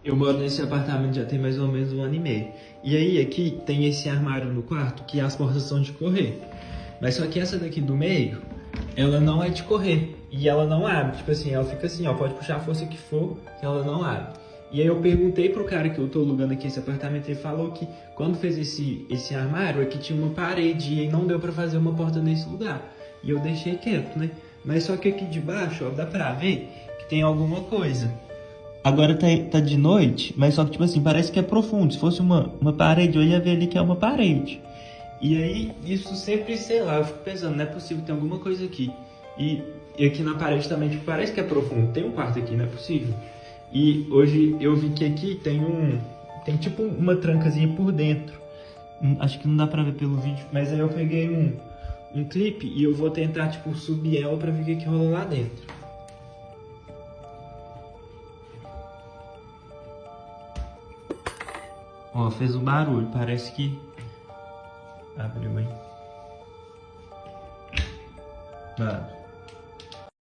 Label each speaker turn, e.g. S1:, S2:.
S1: Eu moro nesse apartamento já tem mais ou menos 1 ano e meio. E aí aqui tem esse armário no quarto que as portas são de correr. Mas só que essa daqui do meio, ela não é de correr. E ela não abre. Tipo assim, ela fica assim, ó. Pode puxar a força que for, que ela não abre. E aí eu perguntei pro cara que eu tô alugando aqui esse apartamento, ele falou que quando fez esse armário, aqui tinha uma parede e aí não deu pra fazer uma porta nesse lugar. E eu deixei quieto, né? Mas só que aqui de baixo, ó, dá pra ver que tem alguma coisa. Agora tá de noite, mas só que, tipo assim, parece que é profundo. Se fosse uma parede, eu ia ver ali que é uma parede. E aí, isso sempre, sei lá, eu fico pensando, não é possível, tem alguma coisa aqui. E aqui na parede também, tipo, parece que é profundo. Tem um quarto aqui, não é possível. E hoje eu vi que aqui tem tipo uma trancazinha por dentro. Acho que não dá pra ver pelo vídeo, mas aí eu peguei um clipe e eu vou tentar, tipo, subir ela pra ver o que rola lá dentro. Ó, fez um barulho, parece que abriu, hein? Abre.